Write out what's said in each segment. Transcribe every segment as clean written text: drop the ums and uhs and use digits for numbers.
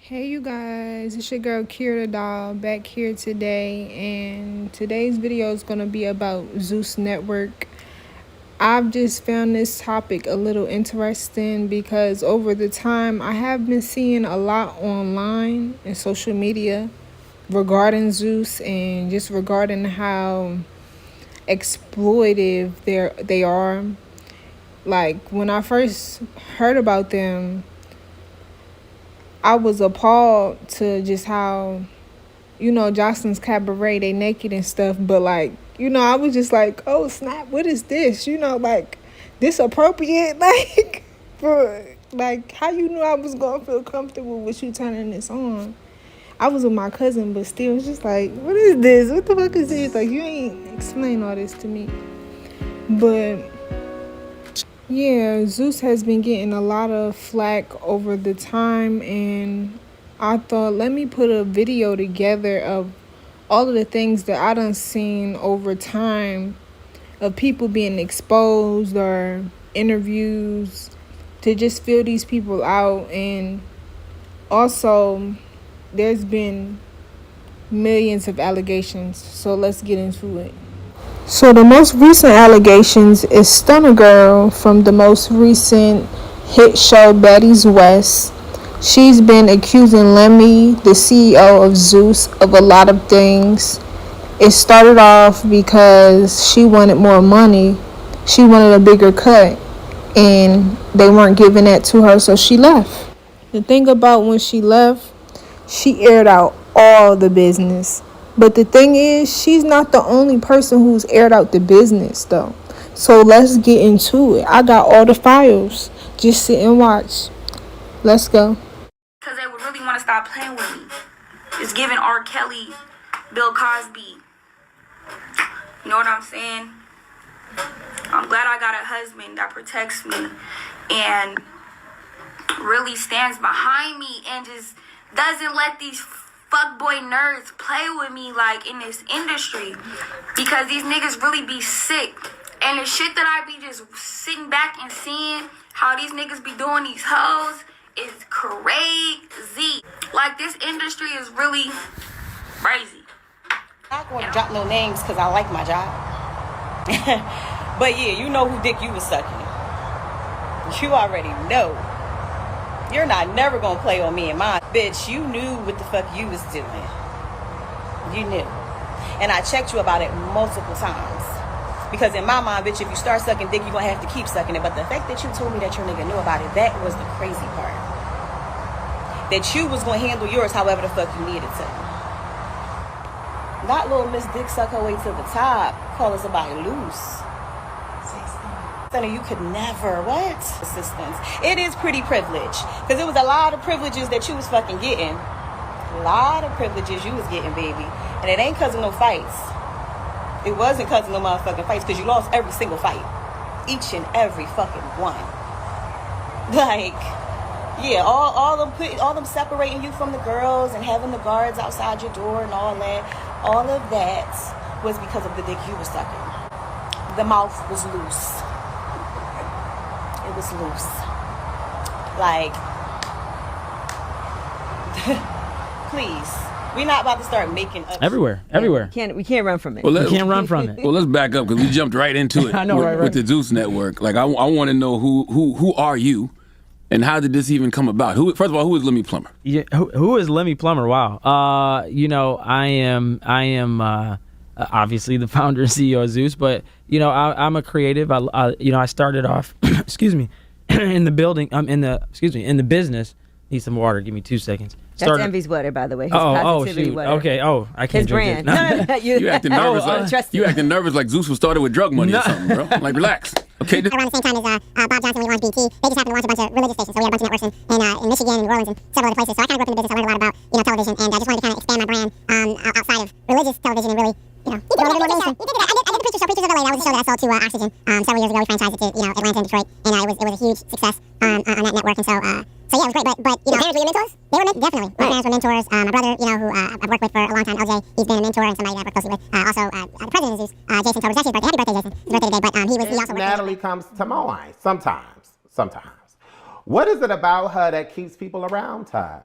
Hey you guys, it's your girl Kira the Doll back here today, and today's video is going to be about Zeus Network. I've just found this topic a little interesting because over the time I have been seeing a lot online and social media regarding Zeus and just regarding how exploitive they are. Like when I first heard about them, I was appalled to just how, Jocelyn's Cabaret, they naked and stuff. But like, I was just like, oh snap, what is this? Like this appropriate, like for like how you knew I was gonna feel comfortable with you turning this on. I was with my cousin, but still, it's just like, what is this? What the fuck is this? Like you ain't explain all this to me. But yeah, Zeus has been getting a lot of flack over the time, and I thought, let me put a video together of all of the things that I done seen over time of people being exposed or interviews to just fill these people out. And also, there's been millions of allegations, so let's get into it. So the most recent allegations is Stunna Girl from the most recent hit show Baddies West. She's been accusing Lemmy, the CEO of Zeus, of a lot of things. It started off because she wanted more money. She wanted a bigger cut, and they weren't giving that to her, so she left. The thing about when she left, she aired out all the business. But the thing is, she's not the only person who's aired out the business, though. So let's get into it. I got all the files. Just sit and watch. Let's go. Because they would really want to stop playing with me. It's giving R. Kelly, Bill Cosby. You know what I'm saying? I'm glad I got a husband that protects me and really stands behind me and just doesn't let these fuckboy nerds play with me like in this industry, because these niggas really be sick. And the shit that I be just sitting back and seeing how these niggas be doing these hoes is crazy. Like this industry is really crazy. I'm not going to drop no names because I like my job. But yeah, you know who dick you was sucking. You already know. You're not never gonna play on me and mine. Bitch, you knew what the fuck you was doing. You knew. And I checked you about it multiple times. Because in my mind, bitch, if you start sucking dick, you're gonna have to keep sucking it. But the fact that you told me that your nigga knew about it, that was the crazy part. That you was gonna handle yours however the fuck you needed to. Not little Miss Dick suck her way to the top. Calling somebody loose. You could never, what? Assistance. It is pretty privileged. Because it was a lot of privileges that you was fucking getting. A lot of privileges you was getting, baby. And it ain't cause of no fights. It wasn't cause of no motherfucking fights, because you lost every single fight. Each and every fucking one. Like, yeah, all them separating you from the girls and having the guards outside your door and all of that was because of the dick you was sucking. The mouth was loose. It was loose. Like, please. We're not about to start making up. Everywhere. We can't run from it. Well, we can't run from it. Well, let's back up because we jumped right into it. I know, right. With the Zeus Network. Like, I want to know who are you, and how did this even come about? First of all, who is Lemmy Plummer? Yeah, who is Lemmy Plummer? Wow. I am obviously the founder and CEO of Zeus, but I'm a creative. I started off, excuse me, in the business. Need some water. Give me 2 seconds. That's Envy's water, by the way. His shoot. Water. Okay. Oh, I can't His drink brand. it. You acting nervous you acting nervous like Zeus was started with drug money or something, bro. Like, relax. Okay. Around the same time as Bob Johnson, when he launched BT, they just happened to launch a bunch of religious stations. So we had a bunch of networks in Michigan and New Orleans and several other places. So I kind of grew up in the business. I learned a lot about television, and I just wanted to kind of expand my brand outside of religious television and really you did a little bit more mainstream. I did the Preacher Show. Preachers of LA. That was a show that I sold to Oxygen several years ago. We franchised it to Atlanta and Detroit, and it was a huge success on that network. And so yeah, it was great. But your parents were your mentors? They were definitely. My parents were mentors. My brother, who I've worked with for a long time, LJ, he's been a mentor and somebody that I work closely with. Also, the president of Zeus, Jason Tober's actually his birthday. Happy birthday, Jason! His birthday today. But he also worked. Natalie comes to mind sometimes. What is it about her that keeps people around her?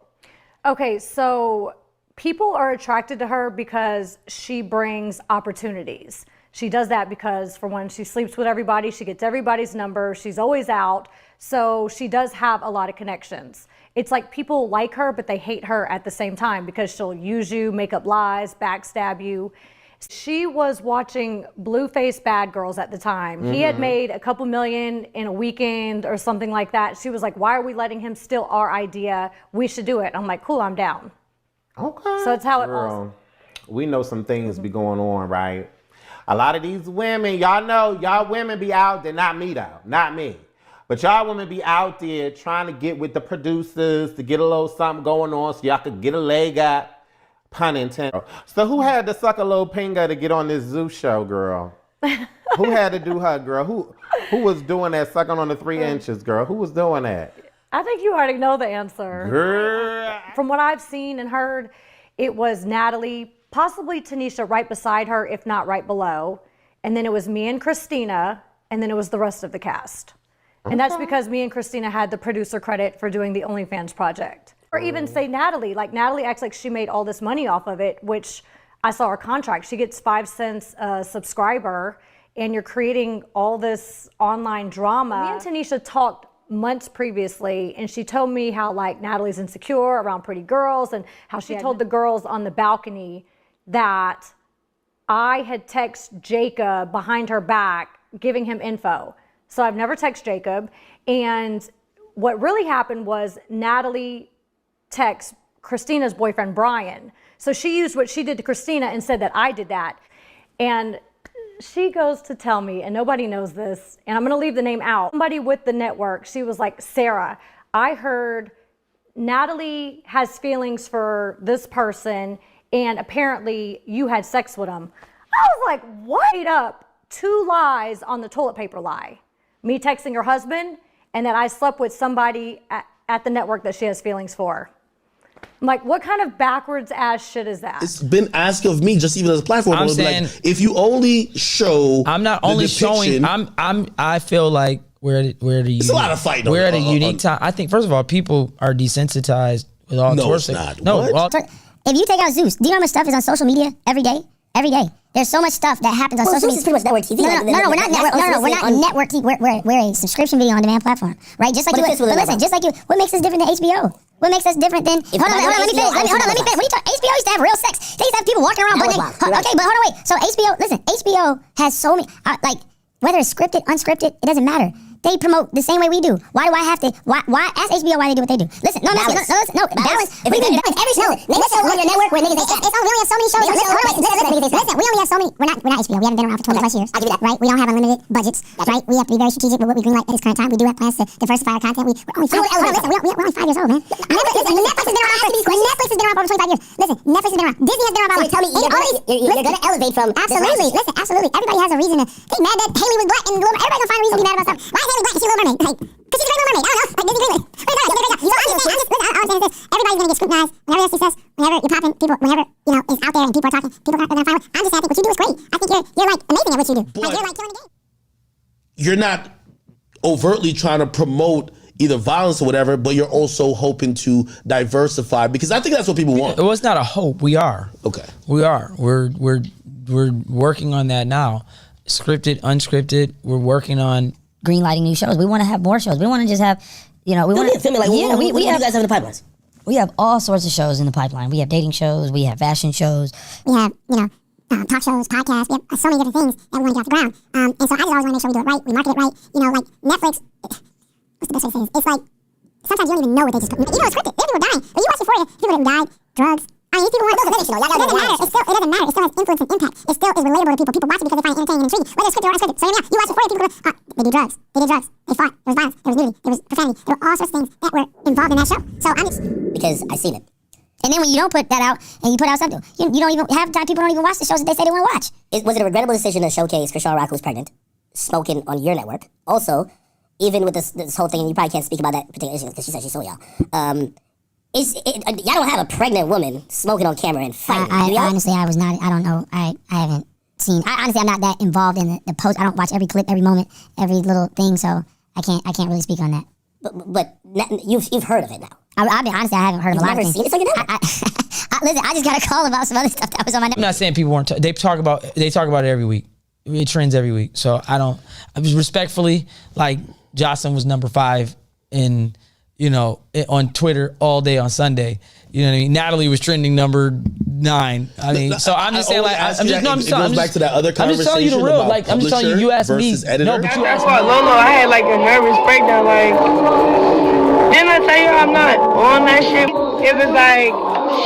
Okay, so people are attracted to her because she brings opportunities. She does that because, for one, she sleeps with everybody. She gets everybody's number. She's always out. So she does have a lot of connections. It's like people like her, but they hate her at the same time because she'll use you, make up lies, backstab you. She was watching Blueface Bad Girls at the time. He had made a couple million in a weekend or something like that. She was like, why are we letting him steal our idea? We should do it. I'm like, cool, I'm down. Okay. So it's how it Girl, we know some things be going on, right? A lot of these women, y'all know, y'all women be out there, not me though, not me. But y'all women be out there trying to get with the producers to get a little something going on so y'all could get a leg up. Pun intended. So who had to suck a little pinga to get on this Zeus show, girl? Who had to do her, girl? Who was doing that, sucking on the 3 inches, girl? Who was doing that? I think you already know the answer. Girl. From what I've seen and heard, it was Natalie, possibly Tanisha right beside her, if not right below. And then it was me and Christina, and then it was the rest of the cast. And that's because me and Christina had the producer credit for doing the OnlyFans project. Or even say Natalie, like Natalie acts like she made all this money off of it, which I saw her contract. She gets 5 cents a subscriber, and you're creating all this online drama. Me and Tanisha talked months previously, and she told me how like Natalie's insecure around pretty girls, and how she told the girls on the balcony that I had texted Jacob behind her back, giving him info. So I've never texted Jacob. And what really happened was Natalie text Christina's boyfriend, Brian. So she used what she did to Christina and said that I did that. And she goes to tell me, and nobody knows this, and I'm gonna leave the name out. Somebody with the network, she was like, Sarah, I heard Natalie has feelings for this person, and apparently you had sex with him. I was like, what? Made up 2 lies on the toilet paper lie. Me texting her husband, and that I slept with somebody at the network that she has feelings for. I'm like, what kind of backwards ass shit is that? It's been asked of me, just even as a platform. I'm saying, like, if you only show, I'm not only showing. I feel like it's a lot of fighting. We're at a unique time. I think first of all, people are desensitized with all. No, it's not. No, if you take out Zeus, do you know how much stuff is on social media every day? Every day. There's so much stuff that happens on social media. Zeus is pretty much network TV. No, we're not network. We're not network TV. We're a subscription video on demand platform, right? Just like you. But listen, just like you. What makes us different than HBO? What makes us different than? Hold on. Let me finish. What are you talking? HBO used to have real sex. They used to have people walking around. Okay, but hold on, wait. So HBO has so many. Like whether it's scripted, unscripted, it doesn't matter. They promote the same way we do. Why do I have to? Why ask HBO why they do what they do? Listen, balance. If we can balance every show, listen, on your network where niggas say we only have so many shows. Listen, we only have so many. We're not HBO. We haven't been around for 20 plus years. I'll give you that. Right? We don't have unlimited budgets. Right? We have to be very strategic with what we greenlight at this current time. We do have plans to diversify our content. We're only 5 years old, man. Netflix has been around for over 25 years. Listen, Netflix has been around. Disney has been around. So tell me, you're gonna elevate from absolutely. Listen, absolutely. Everybody has a reason to get mad that Haley was black, and everybody gonna find a reason to be mad about something. Why is Haley black and she's a Little Mermaid? Like, because she's a Little Mermaid. I don't know. Like Disney Greenland. Everybody's gonna get scrutinized. Whenever you're success, whenever you're popping, people, whenever is out there and people are talking, people are gonna find. I'm just saying, I think what you do is great. I think you're like amazing at what you do. Like, you're like killing the game. You're not overtly trying to promote either violence or whatever, but you're also hoping to diversify, because I think that's what people want. Well, it's not a hope. We are. Okay. We are. We're working on that now. Scripted, unscripted. We're working on greenlighting new shows. We want to have more shows. We want to just have, we want to. Like, what do you guys have in the pipelines? We have all sorts of shows in the pipeline. We have dating shows. We have fashion shows. We have, talk shows, podcasts. We have so many different things that we want to get off the ground. And so I just always want to make sure we do it right. We market it right. Like Netflix. What's the best way to say this? It's like sometimes you don't even know what they just. It's scripted. There are people dying. When you watch Euphoria, people that died, drugs. I mean, these people weren't. It doesn't matter. It doesn't matter. It still has influence and impact. It still is relatable to people. People watch it because they find it entertaining and intriguing, whether it's scripted or unscripted. So you watch Euphoria, people go, they did drugs. They fought. There was violence. There was nudity. There was profanity. There were all sorts of things that were involved in that show. So I'm just because I seen it. And then when you don't put that out and you put out something, you don't even half the time people don't even watch the shows that they say they want to watch. Was it a regrettable decision to showcase Chrisean Rock, who's pregnant, smoking on your network? Also, even with this whole thing, and you probably can't speak about that particular issue because she said she saw y'all. Y'all don't have a pregnant woman smoking on camera and fighting. Honestly, I was not. I don't know. I haven't seen. Honestly, I'm not that involved in the post. I don't watch every clip, every moment, every little thing. So I can't really speak on that. But you've heard of it now. I'll be honest, I haven't heard of a lot of things. Listen, I just got a call about some other stuff that was on my. I'm not saying people weren't. They talk about it every week. It trends every week. So I was respectfully, like, Jocelyn was number 5 in, on Twitter all day on Sunday. You know what I mean? Natalie was trending number 9. I mean, so I'm just saying, like, it goes back to that other conversation. I'm just telling you the real. Like, I'm just telling you. You asked me. No, but you asked me. Lolo, I had like a nervous breakdown. Like, didn't I tell you I'm not on that shit? It was like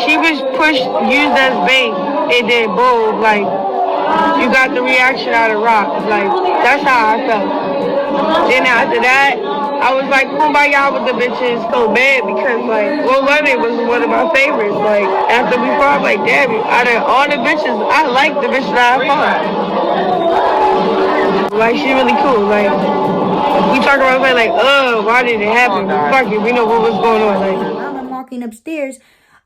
she was used as bait. It did bold. Like, you got the reaction out of Rock. Like, that's how I felt. Then after that, I was like, kumbaya with the bitches so bad because, like, Lil London was one of my favorites. Like, after we fought, like, damn it, out of all the bitches, I like the bitches that I fought. Like, she really cool. Like, we talk about it, like, why did it happen? Fuck it, we know what was going on. Like, I'm walking upstairs.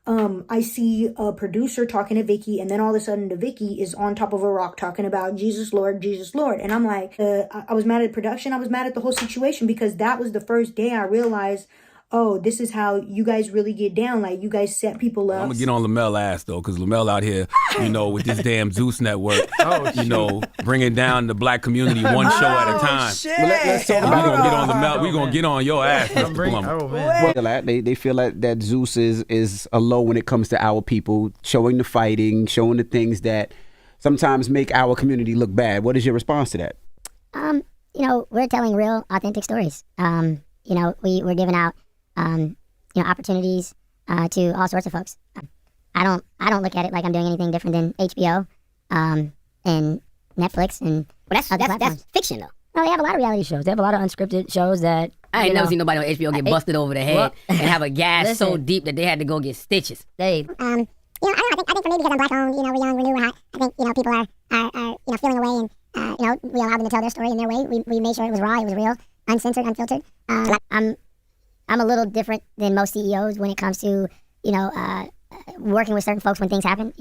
I see a producer talking to Vicky, and then all of a sudden the Vicky is on top of a rock talking about Jesus Lord, Jesus Lord. And I'm like, I was mad at production. I was mad at the whole situation because that was the first day I realized, oh, this is how you guys really get down. Like, you guys set people up. I'm gonna get on Lemuel ass though, because Lemuel out here, with this damn Zeus Network, bringing down the black community one show at a time. Let's talk about We're gonna get on Lemuel. We're gonna get on your ass, Mr. Plummer. They feel like that Zeus is a low when it comes to our people, showing the fighting, showing the things that sometimes make our community look bad. What is your response to that? We're telling real, authentic stories. We're giving out opportunities to all sorts of folks. I don't look at it like I'm doing anything different than HBO and Netflix and that's fiction though. No, they have a lot of reality shows. They have a lot of unscripted shows that I ain't never seen nobody on HBO get busted over the head and have a gas so deep that they had to go get stitches. They I don't know. I think for me, because I'm black owned, we're young, we're new, we're hot. I think people are feeling away, and we allowed them to tell their story in their way. We made sure it was raw, it was real, uncensored, unfiltered. I'm a little different than most CEOs when it comes to working with certain folks when things happen.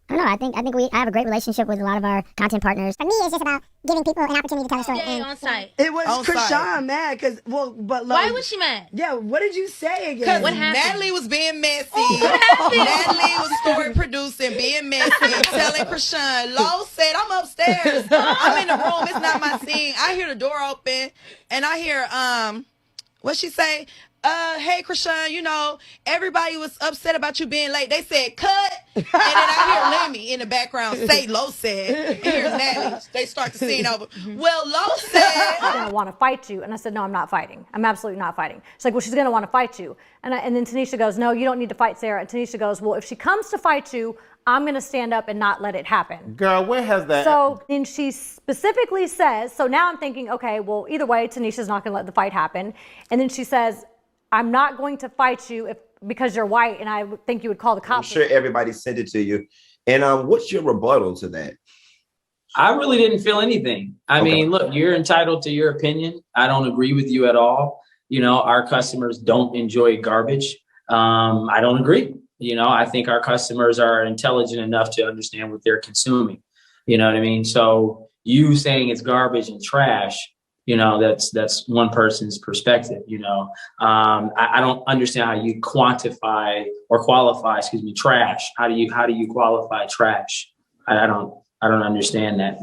I don't know. I think I have a great relationship with a lot of our content partners. For me, it's just about giving people an opportunity to tell a story. On site. It was Chrisean mad because why was she mad? Yeah, what did you say again? Because what happened? Natalie was being messy. Natalie was story producing, being messy, telling Chrisean. Lo said, I'm upstairs. I'm in the room. It's not my scene. I hear the door open and I hear what she say? Hey Chrisean, everybody was upset about you being late. They said cut, and then I hear Lemmy in the background say Lo said, and here's Natalie. They start the scene over. Well, Lo said I'm gonna want to fight you, and I said no, I'm not fighting. I'm absolutely not fighting. She's like, well, she's gonna want to fight you, and then Tanisha goes, no, you don't need to fight Sarah. And Tanisha goes, well, if she comes to fight you, I'm gonna stand up and not let it happen. Girl, where has that? So then she specifically says, so now I'm thinking, okay, well, either way, Tanisha's not gonna let the fight happen, and then she says, I'm not going to fight you because you're white, and I think you would call the cops. I'm sure everybody sent it to you. And what's your rebuttal to that? I really didn't feel anything. I mean, look, you're entitled to your opinion. I don't agree with you at all. Our customers don't enjoy garbage. I don't agree. I think our customers are intelligent enough to understand what they're consuming. You know what I mean? So you saying it's garbage and trash, that's one person's perspective. I don't understand how you quantify or qualify, trash. How do you qualify trash? I don't understand that.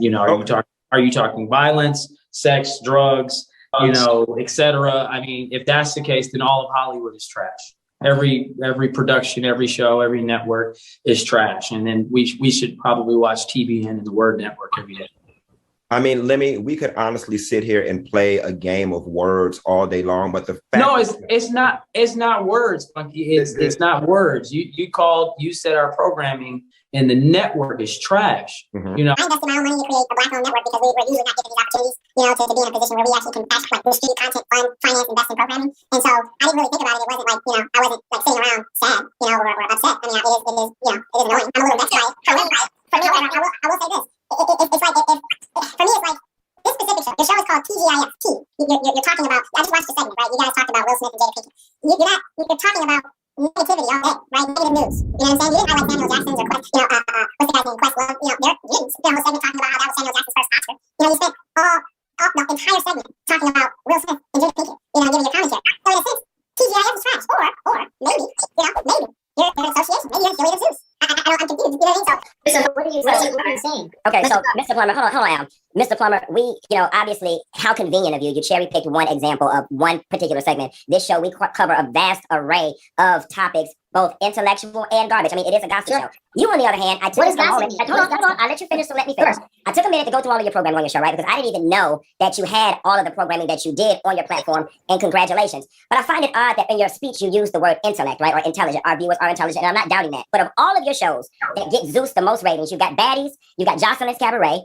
Are you talking violence, sex, drugs, etc.? I mean, if that's the case, then all of Hollywood is trash. Every production, every show, every network is trash. And then we should probably watch TBN and the Word Network every day. I mean, Lemmy, we could honestly sit here and play a game of words all day long, but the fact it's not words, Funky. It's not words. You said our programming and the network is trash. Mm-hmm. I invested my own money to create a black-owned network because we're usually not given these opportunities, to be in a position where we actually can distribute content, fund, finance, invest in programming. And so I didn't really think about it. It wasn't like, I wasn't like sitting around sad, or upset. I mean, it is annoying. I'm a little vexed by it. For me, I will say this. It's like, for me, it's like this specific show. The show is called TGIF. You're talking about, I just watched the segment, right? You guys talked about Will Smith and Jada Pinkett. You're talking about negativity all day, right? Negative news. You know what I'm saying? You didn't highlight Samuel Jackson's or what's the guy's name? Questlove. You didn't spend a whole segment talking about how that was Samuel Jackson's first Oscar. You spent the entire segment talking about Will Smith and Jada Pinkett, giving your commentary. So in a sense, TGIF is trash. Or So what are you saying? Okay, so Mr. Plummer, hold on, Al. Mr. Plummer, obviously, how convenient of you. You cherry picked one example of one particular segment. This show, we cover a vast array of topics, both intellectual and garbage. I mean, it is a gossip show. You, on the other hand, I took a moment. Hold on. I'll let you finish, so let me finish. I took a minute to go through all of your programming on your show, right? Because I didn't even know that you had all of the programming that you did on your platform, and congratulations. But I find it odd that in your speech, you use the word intellect, right? Or intelligent. Our viewers are intelligent, and I'm not doubting that. But of all of your shows that get Zeus the most ratings, you got Baddies, you got Jocelyn's Cabaret,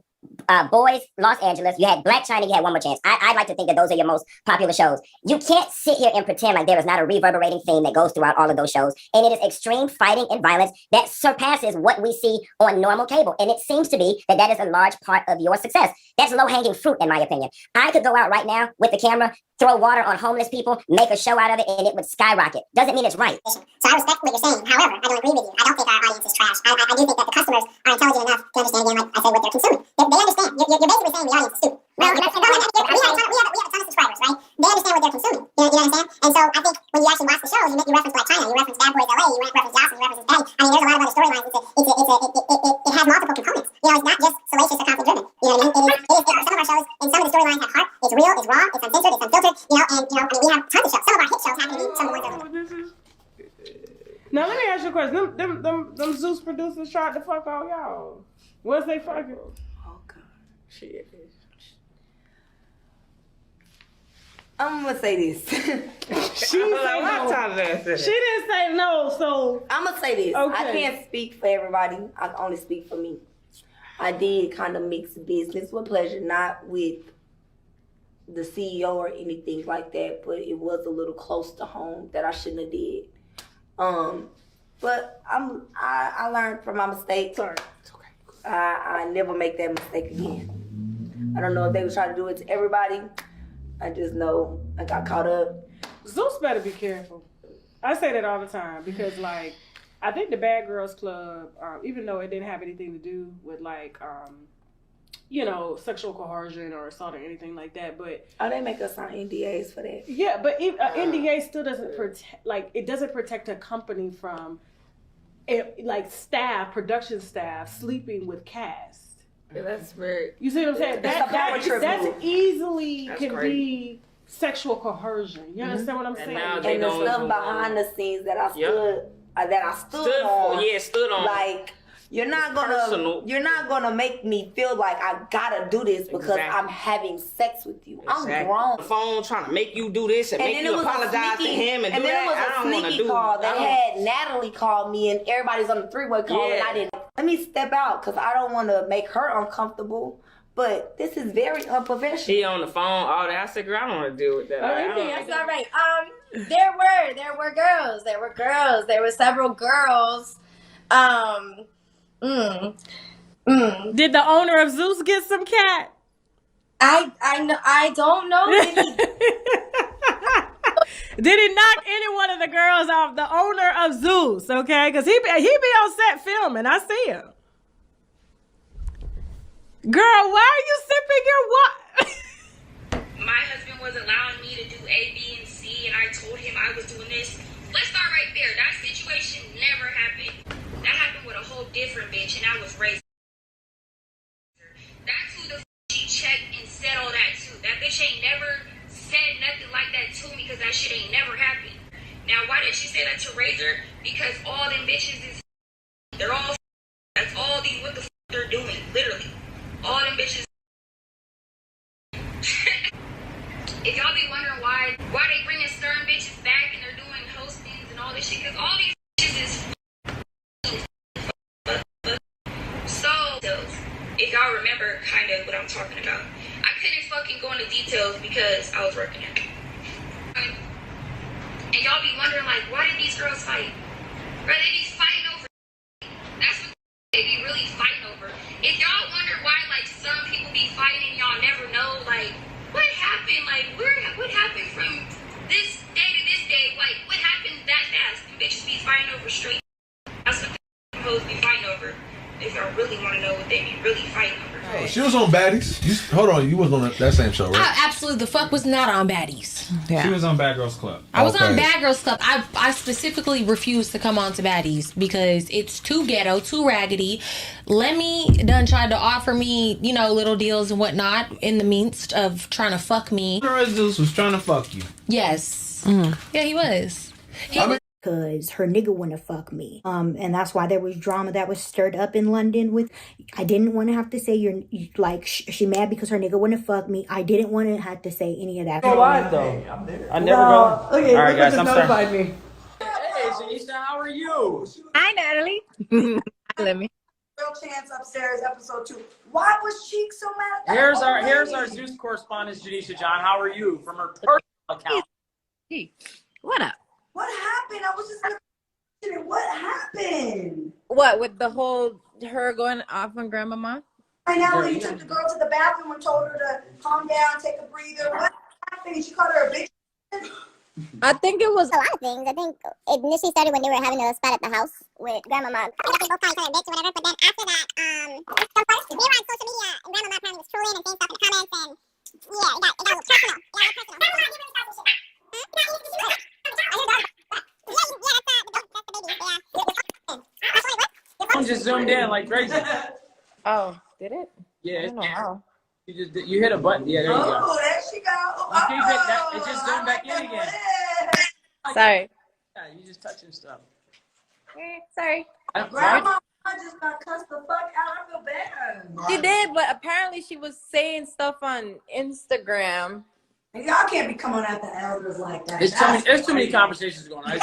Boys, Los Angeles, you had Black China, you had One More Chance. I'd like to think that those are your most popular shows. You can't sit here and pretend like there is not a reverberating theme that goes throughout all of those shows. And it is extreme fighting and violence that surpasses what we see on normal cable. And it seems to be that is a large part of your success. That's low-hanging fruit, in my opinion. I could go out right now with the camera, throw water on homeless people, make a show out of it, and it would skyrocket. Doesn't mean it's right. So I respect what you're saying. However, I don't agree with you. I don't think our audience is trash. I do think that the customers are intelligent enough to understand, again, like I said, what they're consuming. They understand. You're basically saying the audience is stupid. Well, we have a ton of subscribers, right? They understand what they're consuming. You understand? And so I think when you actually watch the shows, you reference Black China, you reference Bad Boys LA, you reference Jocelyn, you reference Daddy. I mean, there's a lot of other storylines. It has multiple components. It's not just salacious or conflict driven. You know what I mean? Some of our shows and some of the storylines have heart. It's real, it's raw, it's uncensored, it's unfiltered. I mean, we have tons of shows. Some of our hit shows happen to be some of the ones that Now let me ask you a question. Them Zeus producers tried to fuck all y'all. Was they fucking? Oh God, shit. I'm gonna say this. She didn't say no, so I'm gonna say this. Okay. I can't speak for everybody. I can only speak for me. I did kind of mix business with pleasure, not with the CEO or anything like that, but it was a little close to home that I shouldn't have did. But I learned from my mistakes. Sorry. It's okay. I never make that mistake again. I don't know if they would try to do it to everybody. I just know I got caught up. Zeus better be careful. I say that all the time because, like, I think the Bad Girls Club, even though it didn't have anything to do with, like, sexual coercion or assault or anything like that, but they make us sign NDAs for that. Yeah, but NDA still doesn't protect. Like, it doesn't protect a company from, production staff sleeping with cast. Yeah, that's very. You see what I'm saying? That easily can be sexual coercion. You understand what I'm saying? And the stuff behind the scenes that I stood on. Yeah, stood on. Like, you're not gonna make me feel like I gotta do this because I'm having sex with you. Exactly. I'm grown. The phone trying to make you do this and make you apologize to him and do that. And then it was a sneaky call that had Natalie call me and everybody's on the three-way call and I didn't. Let me step out because I don't want to make her uncomfortable. But this is very unprofessional. She on the phone, all that. I said, girl, I don't want to deal with that. That's all right. There were girls. There were several girls. Did the owner of Zeus get some cat? I don't know. Did he knock any one of the girls off? The owner of Zeus, okay? Because he be on set filming. I see him. Girl, why are you sipping your water? My husband was allowing me to do A, B, and C, and I told him I was doing this. Let's start right there. That situation never happened. That happened with a whole different bitch, and I was raised. That's who the she checked and said all that to. That bitch ain't never said nothing like that to me because that shit ain't never happened. Now, why did she say that to Razor? Because all them bitches is they're all that's all these what the they're doing, literally. All them bitches. If y'all be wondering why they bringing certain bitches back and they're doing hostings and all this shit, because all these bitches is so if y'all remember kind of what I'm talking about. I couldn't fucking go into details because I was working it. And y'all be wondering like, why did these girls fight? Bro, they be fighting over. That's what they be really fighting over. If y'all wonder why like some people be fighting and y'all never know like what happened, like what happened from this day to this day, like what happened that fast? And bitches be fighting over straight. That's what the hoes be fighting over. if y'all really want to know what they be really fighting over. Oh, she was on Baddies. Hold on, you wasn't on that same show, right? I absolutely the fuck was not on Baddies. She was on Bad Girls Club. I was on Bad Girls Club. I specifically refused to come on to Baddies because it's too ghetto, too raggedy. Lemmy done tried to offer me, you know, little deals and whatnot in the midst of trying to fuck me. Zeus was trying to fuck you. Yes. Yeah, he was. Because her nigga wanna fuck me. And that's why there was drama that was stirred up in London with, I didn't want to have to say she mad because her nigga wanna fuck me. I didn't want to have to say any of that. Go live though. I'm there. I never go. Okay, all right, guys, I'm starting. Me. Hey, Janeisha, how are you? Hi, Natalie. Hi, Lemmy. Real Chance Upstairs, episode 2. Why was Cheek so mad at that? Here's our Zeus correspondent, Janeisha John. How are you? From her personal account. Hey, what up? What happened? I was just gonna what happened? What, with the whole her going off on grandmama? I know you took the girl to the bathroom and told her to calm down, take a breather. What happened? She called her a bitch. I think it was a lot of things. I think it initially started when they were having a spat at the house with Grandmama. They both called each other a bitch or whatever, but then after that, they were on social media and Grandmama apparently was trolling and saying stuff in the comments, and yeah, it got a little personal. I'm just zoomed in like crazy. Oh, did it? Yeah. I don't know how. You hit a button. Yeah, there you go. Oh, there she go. You keep hitting that. It just zoomed back in again. Sorry. Yeah, you just touching stuff. Sorry. Grandma just got cussed the fuck out. I feel bad. She did, but apparently she was saying stuff on Instagram. Y'all can't be coming at the elders like that. There's too many conversations going on.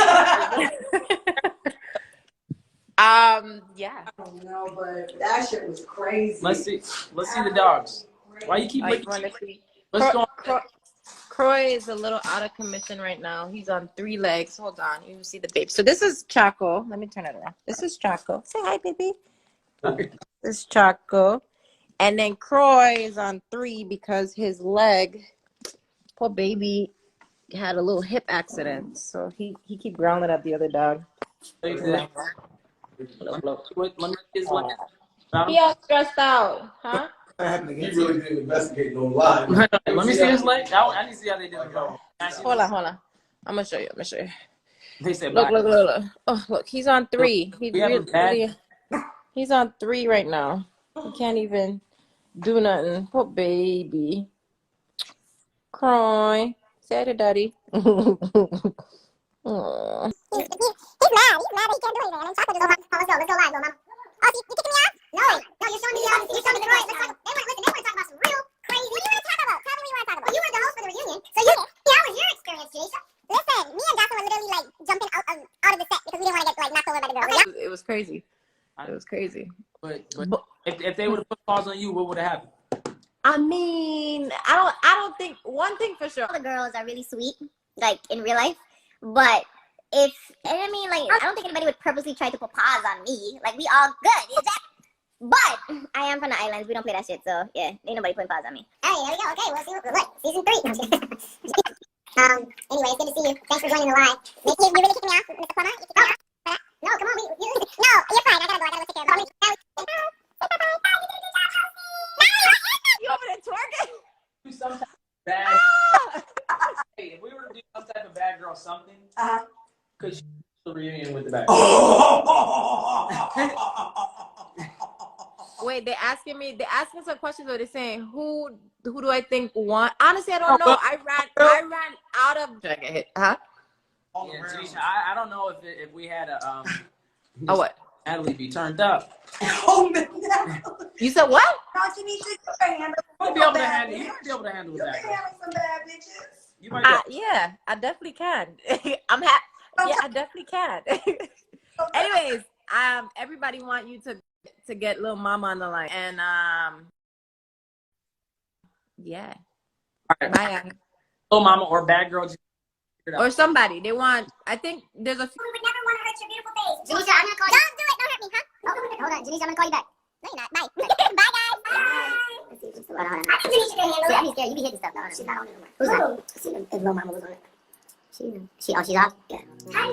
Yeah. I don't know, but that shit was crazy. Let's see the dogs. Why you keep looking? What's going on? Croy is a little out of commission right now. He's on 3 legs. Hold on. You can see the baby. So this is Chaco. Let me turn it around. This is Chaco. Say hi, baby. This is Chaco. And then Croy is on 3 because his leg, poor baby, had a little hip accident. So he keep growling at the other dog. He all stressed out, huh? He really didn't investigate no lie. Let me see his leg. I need to see how they did it. Hold on. I'm gonna show you. They said look. Oh, look, he's on 3. He's on 3 right now. He can't even do nothing. Poor baby. Cry. Say hi to daddy. He's mad. He's mad that he can't do anything. And then Chocolate just let's go live, Mom. Oh, you kicking me out? No, you're showing me the Troyce. They want to talk about some real crazy. What do you want to talk about? Tell me what you want to talk about. Well, you were the host for the reunion, so how was your experience, Janeisha? Listen, me and Jocelyn were literally like jumping out of the set because we didn't want to get like knocked over by the girls. Okay. It was crazy. But if they would have put paws on you, what would have happened? I mean, I don't think, one thing for sure. All the girls are really sweet, like in real life, but I don't think anybody would purposely try to put paws on me. Like, we all good. But I am from the islands. We don't play that shit, so yeah, ain't nobody putting paws on me. Hey, there we go. Okay, we'll see what season 3. Anyway, it's good to see you. Thanks for joining the live. You really kicking me off, Mr. Plummer? You kicking me off? No, come on. No, you're fine. I gotta go take care of it. You over there twerking? Do some type of bad. Hey, if we were to do some type of bad girl something, could you do a reunion with the bad Wait, they're asking some questions, or they're saying who do I think won? Honestly, I don't know. I ran out of. Did I get hit? Huh? Yeah, Janeisha, I don't know if we had a what? Natalie be turned up. You said what? No, Janeisha, you can handle it. You'll be able to handle it. You can handle some bad bitches. You might yeah, I definitely can. I'm happy. Yeah, I definitely can. Anyways, everybody want you to get little mama on the line, and yeah. All right. Bye. Little mama or bad girl. Or somebody. They want, I think there's a few. We would never want to hurt your beautiful face. Janeisha, I'm gonna call you. Don't do it. Don't hurt me, huh? Hold on, Janeisha, I'm gonna call you back. No, you're not. Bye. Bye, guys. Bye. Let's see if she's still on. I think Janeisha can handle it. I'm scared. You be hitting stuff. No, she's not on it anymore. Who's not? See if little mama was on it. She's off? Yeah. Hi.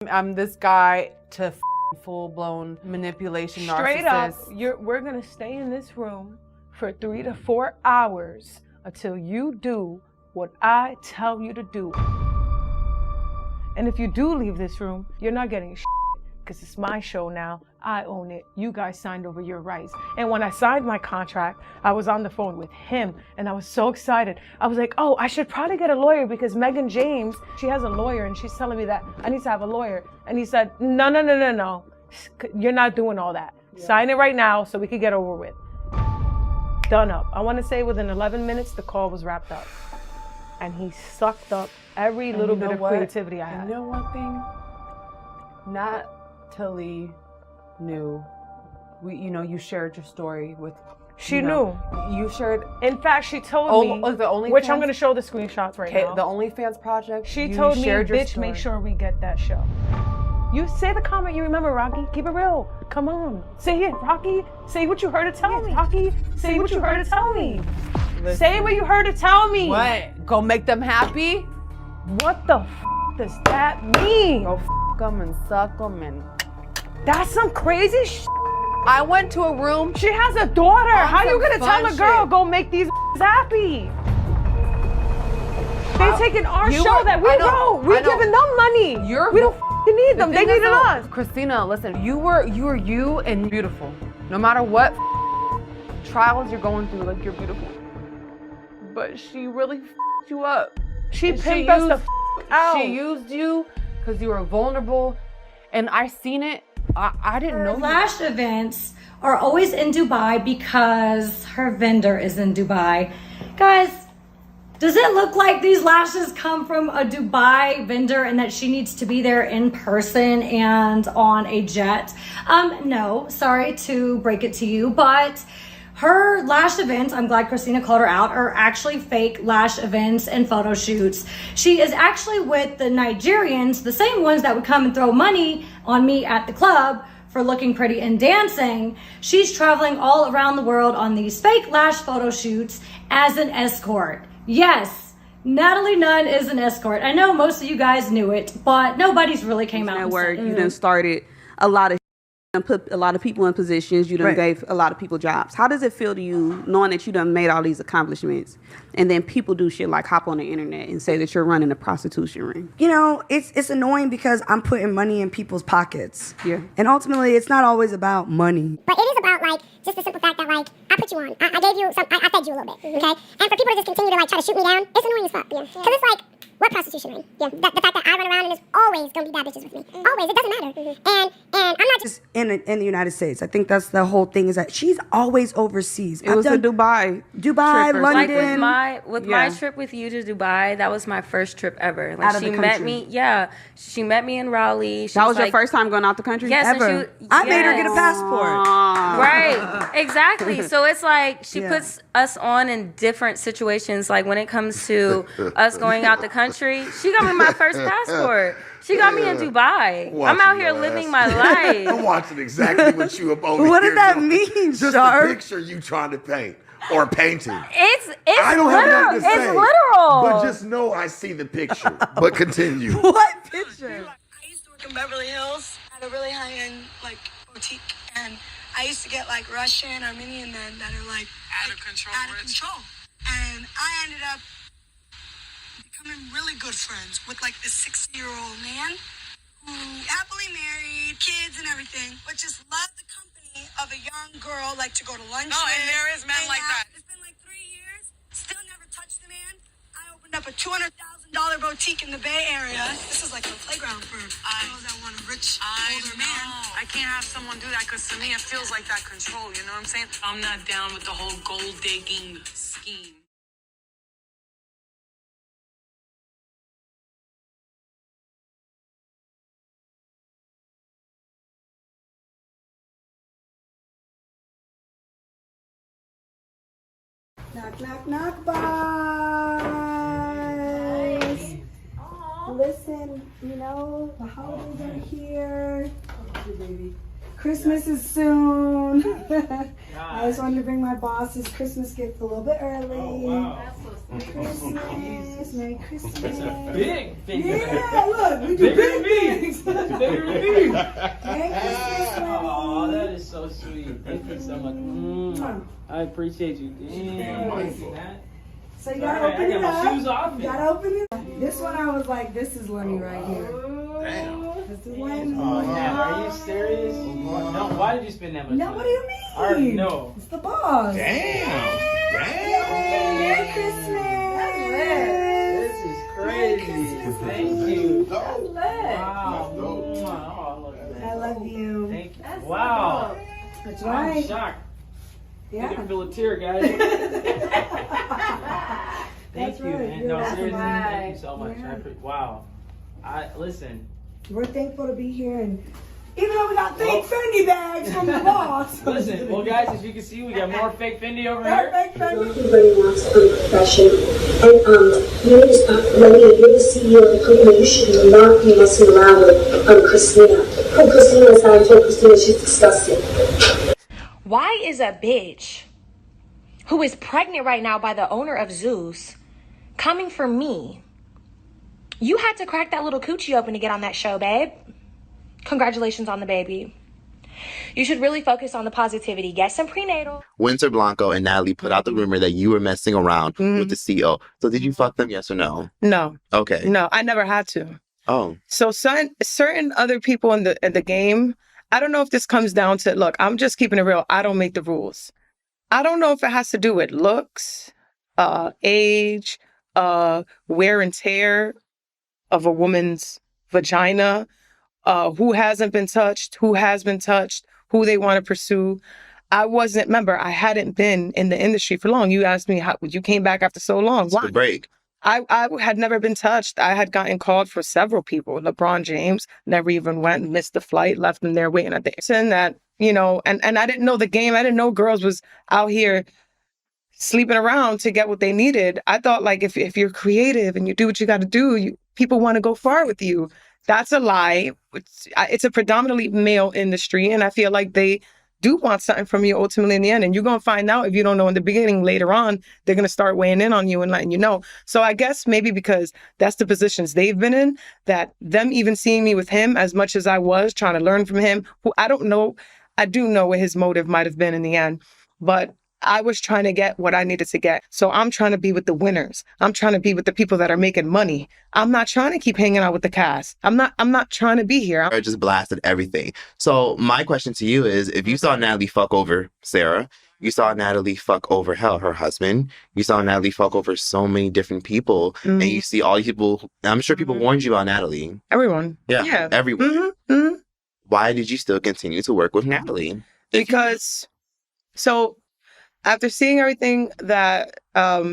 I'm this guy to full-blown manipulation Straight narcissist. up, we're gonna stay in this room for 3 to 4 hours until you do what I tell you to do. And if you do leave this room, you're not getting shit, because it's my show now. I own it. You guys signed over your rights. And when I signed my contract, I was on the phone with him and I was so excited. I was like, oh, I should probably get a lawyer because Megan James, she has a lawyer and she's telling me that I need to have a lawyer. And he said, no. You're not doing all that. Yeah. Sign it right now so we could get over with. Done up. I want to say within 11 minutes, the call was wrapped up. And he sucked up every little bit of creativity I had. You know one thing? Natalie knew. You shared your story with. She knew. You shared. In fact, she told me. The OnlyFans, which I'm going to show the screenshots right now. The OnlyFans project. She told me, bitch, make sure we get that show. You say the comment you remember, Rocky. Keep it real. Come on. Say it, Rocky. Say what you heard her tell me. Rocky, say what you heard her tell me. Listen. Say what you heard her tell me. What? Go make them happy? What the does that mean? Go them and suck them and... That's some crazy shit. I went to a room. She has a daughter. How you gonna tell a girl go make these happy? They taking our show that we wrote. We giving them money. We don't need them. They needed us. Christina, listen. You were you and beautiful. No matter what trials you're going through, like you're beautiful. But she really you up. She pimped us the out. She used you because you were vulnerable, and I seen it. I didn't know. Her lash events are always in Dubai because her vendor is in Dubai. Guys, does it look like these lashes come from a Dubai vendor and that she needs to be there in person and on a jet? No, sorry to break it to you, but her lash events, I'm glad Christina called her out, are actually fake lash events and photo shoots. She is actually with the Nigerians, the same ones that would come and throw money on me at the club for looking pretty and dancing. She's traveling all around the world on these fake lash photo shoots as an escort. Yes, Natalie Nunn is an escort. I know most of you guys knew it, but nobody's really came out and said it. You done started a lot of and put a lot of people in positions. You done gave a lot of people jobs. How does it feel to you knowing that you done made all these accomplishments and then people do shit like hop on the internet and say that you're running a prostitution ring? You know, it's annoying because I'm putting money in people's pockets. Yeah. And ultimately, it's not always about money. But it is about, like, just the simple fact that, like, I put you on. I gave you some, I fed you a little bit, okay? And for people to just continue to, like, try to shoot me down, it's annoying as fuck. Yeah. Because it's like, what prostitution ring? Yeah. The fact that I run around and there's always going to be bad bitches with me. Always. It doesn't matter. And I'm not just... In the United States. I think that's the whole thing, is that she's always overseas. It was a Dubai, London. Like with my trip with you to Dubai, that was my first trip ever. Like out of the country. Met me, she met me in Raleigh. That was your first time going out the country? Yes, ever. I made her get a passport. Right, exactly. So it's like she puts us on in different situations. Like when it comes to us going out the country, she got me my first passport. She got me in Dubai. I'm out here living my life. I'm watching exactly what you over What here does that doing. mean, Just Sharp? the picture you trying to paint or painting. It's I don't have literal. nothing to say. It's literal. But just know I see the picture. But continue. What picture? I used to work in Beverly Hills at a really high-end boutique, and I used to get Russian, Armenian men that are out of control. And I ended up becoming really good friends with this 60-year-old man who happily married, kids and everything, but just loved the company of a young girl to go to lunch with. And there is men like that. It's been 3 years, still never touched the man. I opened up a $200,000 boutique in the Bay Area. This is like a playground for girls that want a rich, older man. I can't have someone do that because to me it feels like that control, you know what I'm saying? I'm not down with the whole gold digging scheme. Knock, knock, knock, boys. Listen, the holidays are here. Christmas is soon. I just wanted to bring my boss's Christmas gift a little bit early. Christmas. Merry Christmas. It's a big finger. Yeah, look, we do Bigger than big me. things. Bigger than me. Merry Christmas, Oh, that is so sweet. Thank you so much. I appreciate you. Damn. So you gotta open it up. I got my shoes off. You gotta open it up. This one I was like, this is Lemmy right here. Damn. This is Lemmy. Oh, yeah. Are you serious? No, why did you spend that much No, money? what do you mean? I already know. It's the boss. Damn. Merry Christmas. This is crazy. Thank you. That's lit. Wow. Oh, look at that. I love you. Thank you. Wow. That's right. I'm shocked. Yeah. I can feel a tear, guys. Thank you, right. man. No, seriously, thank you so much. Yeah. Wow. Listen. We're thankful to be here, and even though we got fake Fendi bags from the boss. Listen, well, guys, as you can see, we got more fake Fendi over here. Everybody wants a profession. And your name is Lemmy, you're the CEO of the company. You should not be messing around with Christina. Poor Christina's how I told Christina she's disgusting. Why is a bitch who is pregnant right now by the owner of Zeus coming for me? You had to crack that little coochie open to get on that show, babe. Congratulations on the baby. You should really focus on the positivity. Get some prenatal. Winter Blanco and Natalie put out the rumor that you were messing around with the CEO. So did you fuck them, yes or no? No. Okay. No, I never had to. Oh. So certain other people in the game, I don't know if this comes down to, look, I'm just keeping it real. I don't make the rules. I don't know if it has to do with looks, age, wear and tear of a woman's vagina, who hasn't been touched, who has been touched, who they want to pursue. I hadn't been in the industry for long. You asked me how you came back after so long. Why? The break. I had never been touched. I had gotten called for several people. LeBron James never even went, missed the flight, left them there waiting at the and that, and I didn't know the game. I didn't know girls was out here sleeping around to get what they needed. I thought, like, if you're creative and you do what you got to do, people want to go far with you. That's a lie. It's a predominantly male industry, and I feel like they do want something from you ultimately in the end. And you're going to find out if you don't know in the beginning. Later on, they're going to start weighing in on you and letting you know. So I guess maybe because that's the positions they've been in, that them even seeing me with him as much as I was trying to learn from him, who I don't know, I do know what his motive might have been in the end, but I was trying to get what I needed to get. So I'm trying to be with the winners. I'm trying to be with the people that are making money. I'm not trying to keep hanging out with the cast. I'm not trying to be here. I just blasted everything. So my question to you is, if you saw Natalie fuck over Sarah, you saw Natalie fuck over her husband, you saw Natalie fuck over so many different people, and you see all these people, I'm sure people warned you about Natalie. Everyone. Yeah. Everyone. Why did you still continue to work with Natalie? Because, after seeing everything that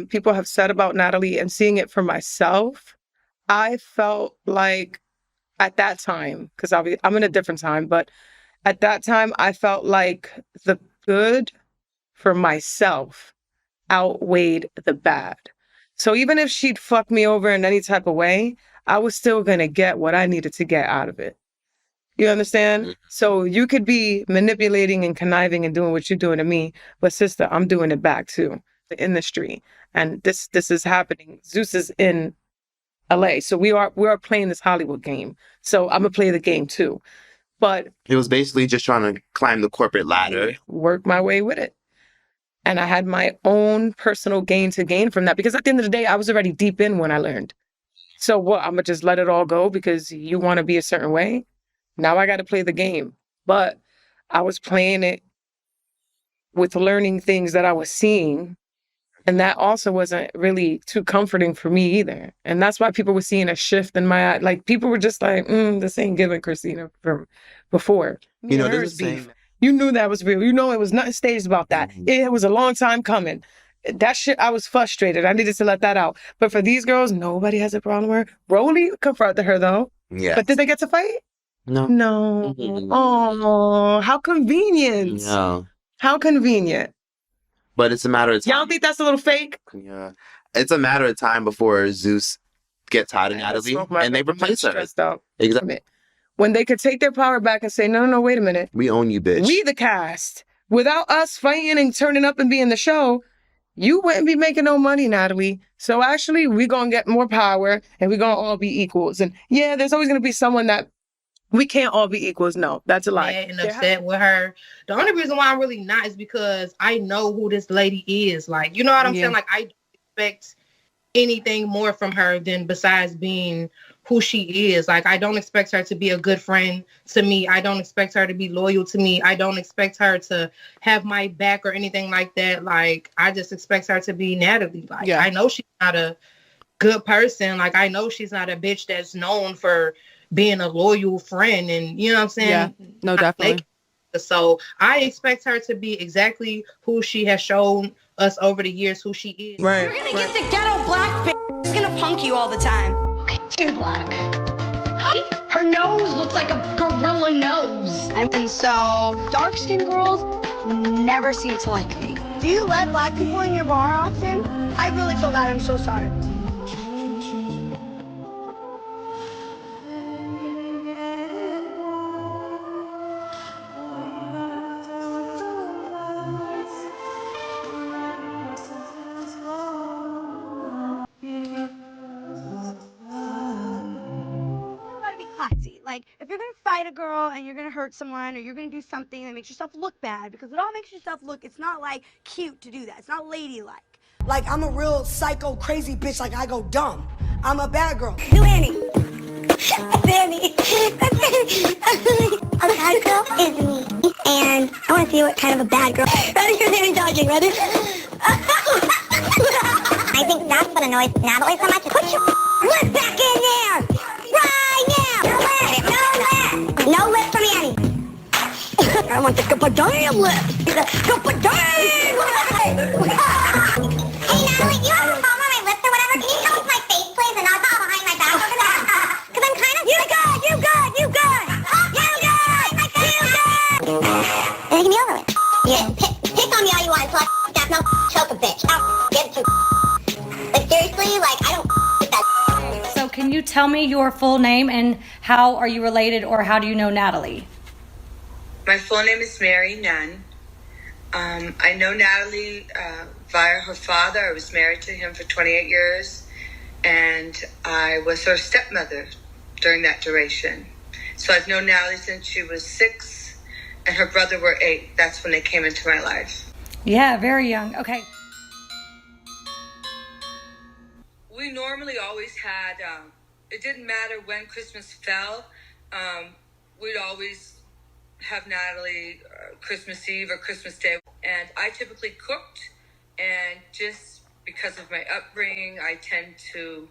people have said about Natalie and seeing it for myself, I felt like at that time, because I'm in a different time, but at that time, I felt like the good for myself outweighed the bad. So even if she'd fuck me over in any type of way, I was still going to get what I needed to get out of it. You understand? So you could be manipulating and conniving and doing what you're doing to me, but sister, I'm doing it back too. The industry, and this is happening. Zeus is in LA, so we are playing this Hollywood game. So I'm gonna play the game too, but it was basically just trying to climb the corporate ladder, work my way with it, and I had my own personal gain to gain from that, because at the end of the day, I was already deep in when I learned. So what? I'm gonna just let it all go because you want to be a certain way. Now I got to play the game, but I was playing it with learning things that I was seeing, and that also wasn't really too comforting for me either. And that's why people were seeing a shift in my eye. Like, people were just like, this ain't giving Christina from before. There's beef. You knew that was real. You know, it was nothing staged about that. It was a long time coming. That shit, I was frustrated. I needed to let that out. But for these girls, nobody has a problem with her. Rolly confronted her though. Yeah. But did they get to fight? No. Oh, how convenient. No. How convenient. But it's a matter of time. Y'all don't think that's a little fake? Yeah. It's a matter of time before Zeus gets tired of Natalie and they replace her. Exactly. When they could take their power back and say, no, wait a minute. We own you, bitch. We the cast. Without us fighting and turning up and being the show, you wouldn't be making no money, Natalie. So actually, we're going to get more power and we're going to all be equals. And yeah, there's always going to be someone that we can't all be equals. No, that's a lie. Mad and upset with her. The only reason why I'm really not is because I know who this lady is. Like, you know what I'm saying? Like, I don't expect anything more from her than besides being who she is. Like, I don't expect her to be a good friend to me. I don't expect her to be loyal to me. I don't expect her to have my back or anything like that. Like, I just expect her to be Natalie. Like, I know she's not a good person. Like, I know she's not a bitch that's known for being a loyal friend, and you know what I'm saying? Yeah, no, definitely. So I expect her to be exactly who she has shown us over the years who she is. Right. You're gonna get the ghetto black bitch. It's gonna punk you all the time. Okay, too black. Her nose looks like a gorilla nose. And so dark-skinned girls never seem to like me. Do you let black people in your bar often? I really feel bad. I'm so sorry. Like, if you're gonna fight a girl and you're gonna hurt someone or you're gonna do something that makes yourself look bad, because it all makes yourself look, it's not like cute to do that. It's not ladylike. Like, I'm a real psycho crazy bitch, like I go dumb. I'm a bad girl. You Annie. Annie. A bad girl is me. And I wanna see what kind of a bad girl. Ready? Here's Annie dodging, ready? I think that's what annoys Natalie so much. Put your lip back in there! Right now! No lip from Annie. I want the damn lip. The damn lip. Hey Natalie, you have a problem on my lips or whatever? Can you come to my face, please, and not behind my back over there? Because I'm kind of. You good. You good. You good. You good. And you can be over it. Yeah. Pick on me all you want until I that's no choke a bitch. I'll get it to. Like seriously, like I don't with that. So can you tell me your full name and how are you related or how do you know Natalie? My full name is Mary Nunn. I know Natalie via her father. I was married to him for 28 years, and I was her stepmother during that duration. So I've known Natalie since she was 6, and her brother were 8. That's when they came into my life. Yeah, very young. Okay. We normally always had, it didn't matter when Christmas fell, we'd always have Natalie Christmas Eve or Christmas Day. And I typically cooked, and just because of my upbringing, I tend to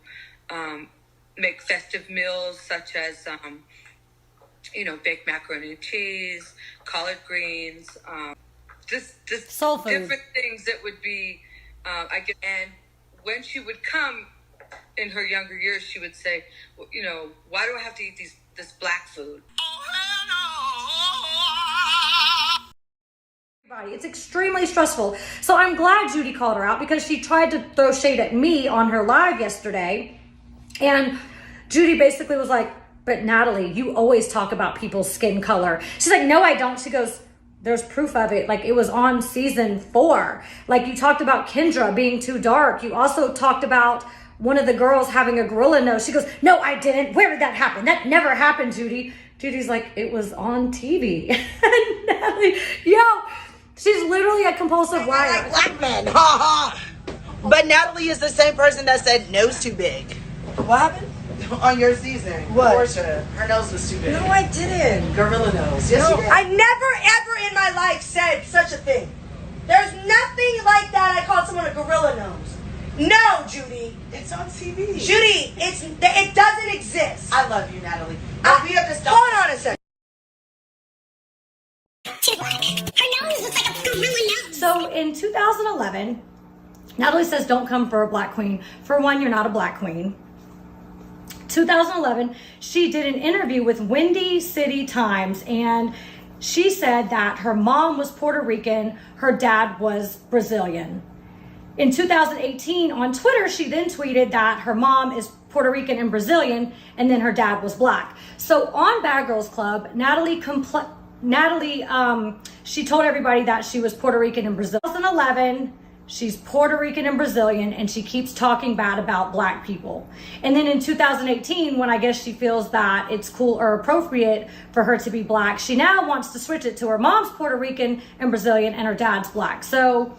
make festive meals such as, baked macaroni and cheese, collard greens, just soul food. Different things that would be, and when she would come in her younger years, she would say, well, why do I have to eat this black food? It's extremely stressful. So I'm glad Judy called her out because she tried to throw shade at me on her live yesterday. And Judy basically was like, but Natalie, you always talk about people's skin color. She's like, no, I don't. She goes, there's proof of it. Like, it was on season 4. Like, you talked about Kendra being too dark. You also talked about one of the girls having a gorilla nose. She goes, no, I didn't. Where did that happen? That never happened, Judy. Judy's like, it was on TV. And Natalie, she's literally a compulsive liar. Like black men, ha ha. But Natalie is the same person that said nose too big. What happened? On your season. What? Portia. Her nose was too big. No, I didn't. Gorilla nose. Yes, you did. I never ever in my life said such a thing. There's nothing like that. I called someone a gorilla nose. No, Judy. It's on TV. Judy, it doesn't exist. I love you, Natalie. We have to stop. Hold on a second. Her nose looks like a gorilla nose. So in 2011, Natalie says, don't come for a black queen. For one, you're not a black queen. 2011, she did an interview with Windy City Times, and she said that her mom was Puerto Rican, her dad was Brazilian. In 2018, on Twitter, she then tweeted that her mom is Puerto Rican and Brazilian, and then her dad was black. So on Bad Girls Club, Natalie, she told everybody that she was Puerto Rican and Brazilian. 2011, She's Puerto Rican and Brazilian, and she keeps talking bad about black people. And then in 2018, when I guess she feels that it's cool or appropriate for her to be black, she now wants to switch it to her mom's Puerto Rican and Brazilian and her dad's black. So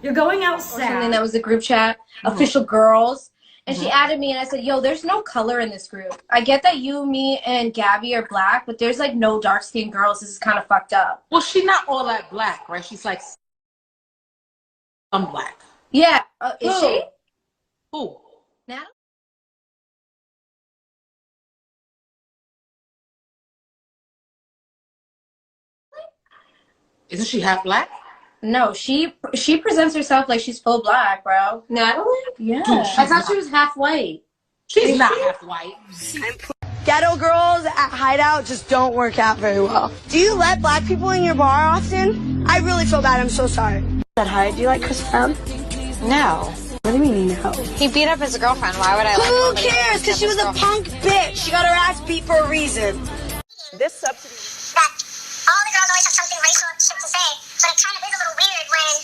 you're going out sad. Something that was a group chat, official girls. And she added me, and I said, yo, there's no color in this group. I get that you, me, and Gabby are black, but there's like no dark-skinned girls. This is kind of fucked up. Well, she's not all that black, right? She's like some black. Yeah. Is she? Who? Natalie? Isn't she half black? No, she presents herself like she's full black, bro. Natalie? Yeah. Dude, I thought she was half white. She's not half white. Ghetto girls at Hideout just don't work out very well. Do you let black people in your bar often? I really feel bad. I'm so sorry. Hi, do you like Chris Brown? No. What do you mean no? He beat up his girlfriend. Why would I like Who cares? Because she was a punk bitch. She got her ass beat for a reason. This subsidy. All the girls always have something racial shit to say, but it kind of is a little weird when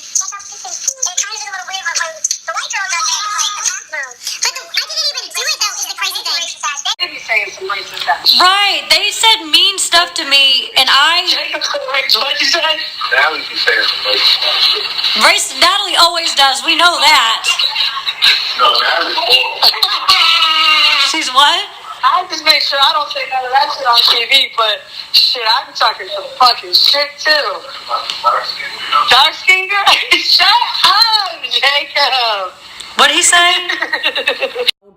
the white girl does it, like the bathroom. But I didn't even do it though, is the crazy thing. They be saying some racist stuff. Right, they said mean stuff to me, and I. What you said? Natalie be saying some racist stuff. Natalie always does. We know that. No, Natalie's horrible. She's what? I just make sure I don't say none of that shit on TV, but shit, I be talking some fucking shit too. Dark skin girl? Shut up, Jacob. What'd he say?